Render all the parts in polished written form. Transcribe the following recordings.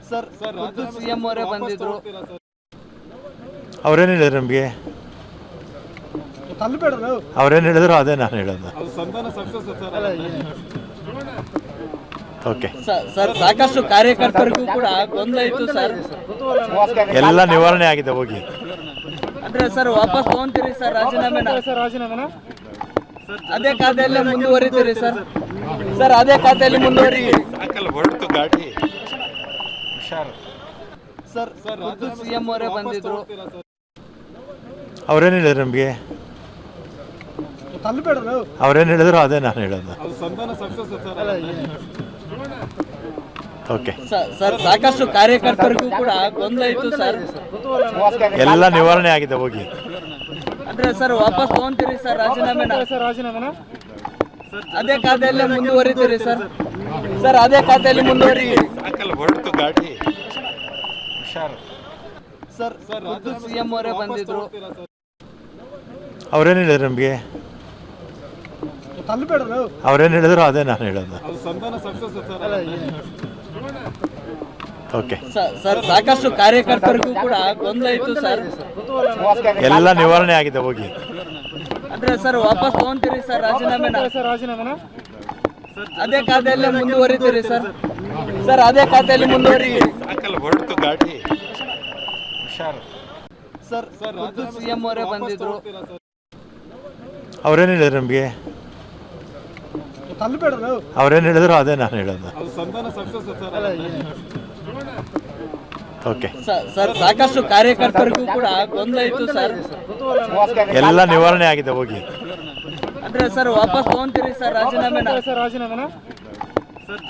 Sir ಖುದ್ದು CM ಅವರೇ ಬಂದಿದ್ರು. ಅವ್ರೇನು ಹೇಳಿದ್ರು ನಮಗೆ? ಅವ್ರೇನು ಹೇಳಿದ್ರು ಅದೇ ನಾನು ಹೇಳೋದು. ಓಕೆ ಸರ್ ಸಾಕಷ್ಟು ಕಾರ್ಯಕರ್ತರಿಗೂ ಕೂಡ ಗೊಂದಲ ಇತ್ತು ಸರ್. ಎಲ್ಲ ನಿವಾರಣೆ ಆಗಿದೆ ಹೋಗಿ. ಅಂದ್ರೆ ಸರ್ ವಾಪಸ್ ತಗೊಂತೀರಿ ಸರ್ ರಾಜೀನಾಮೆನ? ಅದೇ ಖಾತೆಯಲ್ಲೇ ಮುಂದುವರಿತೀರಿ ಸರ್? ಸರ್ ಅದೇ ಖಾತೆಯಲ್ಲಿ ಮುಂದುವರಿ. ಹೊರಟು ಗಾಡಿ ಹುಷಾರು. ಸರ್ ಖುದ್ದು ಸಿಎಂ ಅವರೇ ಬಂದಿದ್ರು. ಅವ್ರೇನು ಹೇಳಿದ್ರು ನಮಗೆ? ಅವ್ರೇನು ಹೇಳಿದ್ರು ಅದೇ ನಾನು ಹೇಳೋದು. ಓಕೆ ಸರ್ ಸಾಕಷ್ಟು ಕಾರ್ಯಕರ್ತರಿಗೂ ಕೂಡ ಗೊಂದಲ ಇತ್ತು ಸರ್. ಎಲ್ಲ ನಿವಾರಣೆ ಆಗಿದೆ ಹೋಗಿ. ಅಂದ್ರೆ ಸರ್ ವಾಪಸ್ ತಗೊಂತೀರಿ ಸರ್ ರಾಜೀನಾಮೆನ? ಅದೇ ಖಾತೆಯಲ್ಲೇ ಮುಂದುವರಿತೀರಿ ಸರ್? ಸರ್ ಅದೇ ಖಾತೆಯಲ್ಲಿ ಮುಂದುವರಿ. ಹೊರಟು ಗಾಡಿ ಹುಷಾರು. ಸರ್ ಖುದ್ದು ಸಿಎಂ ಅವರೇ ಬಂದಿದ್ರು. ಅವ್ರೇನು ಹೇಳಿದ್ರು ನಮಗೆ? ಅವ್ರೇನು ಹೇಳಿದ್ರು ಅದೇ ನಾನು ಹೇಳೋದು. ಓಕೆ ಸರ್ ಸಾಕಷ್ಟು ಕಾರ್ಯಕರ್ತರಿಗೂ ಕೂಡ ಗೊಂದಲ ಇತ್ತು ಸರ್. ಎಲ್ಲ ನಿವಾರಣೆ ಆಗಿದೆ ಹೋಗಿ. ಅಂದ್ರೆ ಸರ್ ವಾಪಸ್ ತಗೊಂತೀರಿ ಸರ್ ರಾಜೀನಾಮೆನ? ಅದೇ ಖಾತೆಯಲ್ಲೇ ಮುಂದುವರಿತೀರಿ ಸರ್? ಸರ್ ಅದೇ ಖಾತೆಯಲ್ಲಿ ಮುಂದುವರಿ. ಹೊರಟು ಗಾಡಿ ಹುಷಾರು. ಸರ್ ಖುದ್ದು ಸಿಎಂ ಅವರೇ ಬಂದಿದ್ರು. ಅವ್ರೇನು ಹೇಳಿದ್ರು ನಮಗೆ? ಅವ್ರೇನು ಹೇಳಿದ್ರು ಅದೇ ನಾನು ಹೇಳೋದು. ಓಕೆ ಸರ್ ಸಾಕಷ್ಟು ಕಾರ್ಯಕರ್ತರಿಗೂ ಕೂಡ ಗೊಂದಲ ಇತ್ತು ಸರ್. ಎಲ್ಲ ನಿವಾರಣೆ ಆಗಿದೆ ಹೋಗಿ. ಅಂದ್ರೆ ಸರ್ ವಾಪಸ್ ತಗೊಂತೀರಿ ಸರ್ ರಾಜೀನಾಮೆನ?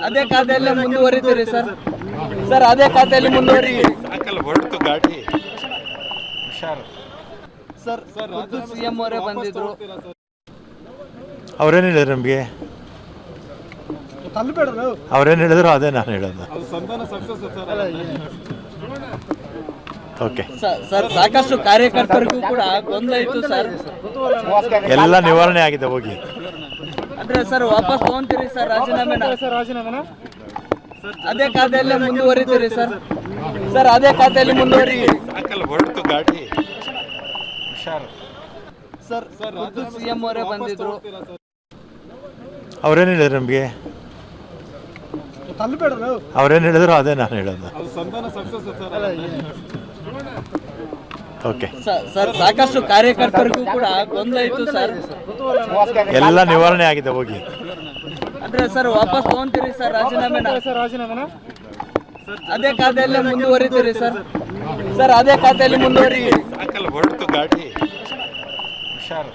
ಅದೇ ಖಾತೆಯಲ್ಲೇ ಮುಂದುವರಿತೀರಿ ಸರ್? ಸರ್ ಅದೇ ಖಾತೆಯಲ್ಲಿ ಮುಂದುವರಿ. ಹೊರಟು ಗಾಡಿ ಹುಷಾರು. ಸರ್ ಖುದ್ದು ಸಿಎಂ ಅವರೇ ಬಂದಿದ್ರು. ಅವ್ರೇನು ಹೇಳಿದ್ರು ನಮಗೆ? ಅವ್ರೇನು ಹೇಳಿದ್ರು ಅದೇ ನಾನು ಹೇಳೋದು. ಓಕೆ ಸರ್ ಸಾಕಷ್ಟು ಕಾರ್ಯಕರ್ತರಿಗೂ ಕೂಡ ಗೊಂದಲ ಇತ್ತು ಸರ್. ಎಲ್ಲ ನಿವಾರಣೆ ಆಗಿದೆ ಹೋಗಿ. ಅಂದ್ರೆ ಸರ್ ವಾಪಸ್ ತಗೊಂತೀರಿ ಸರ್ ರಾಜೀನಾಮೆನ? ಅದೇ ಖಾತೆಯಲ್ಲೇ ಮುಂದುವರಿತೀರಿ ಸರ್? ಸರ್ ಅದೇ ಖಾತೆಯಲ್ಲಿ ಮುಂದುವರಿ. ಹೊರಟು ಗಾಡಿ ಹುಷಾರು. ಸರ್ ಖುದ್ದು ಸಿಎಂ ಅವರೇ ಬಂದಿದ್ರು. ಅವ್ರೇನು ಹೇಳಿದ್ರು ನಮಗೆ? ಅವ್ರೇನು ಹೇಳಿದ್ರು ಅದೇ ನಾನು ಹೇಳೋದು. ಓಕೆ ಸರ್ ಸಾಕಷ್ಟು ಕಾರ್ಯಕರ್ತರಿಗೂ ಕೂಡ ಗೊಂದಲ ಇತ್ತು ಸರ್. ಎಲ್ಲ ನಿವಾರಣೆ ಆಗಿದೆ ಹೋಗಿ. ಅಂದ್ರೆ ಸರ್ ವಾಪಸ್ ತಗೊಂತೀರಿ ಸರ್ ರಾಜೀನಾಮೆನ? ಅದೇ ಖಾತೆಯಲ್ಲೇ ಮುಂದುವರಿತೀರಿ ಸರ್? ಸರ್ ಅದೇ ಖಾತೆಯಲ್ಲಿ ಮುಂದುವರಿ. ಹೊರಟು ಗಾಡಿ ಹುಷಾರು.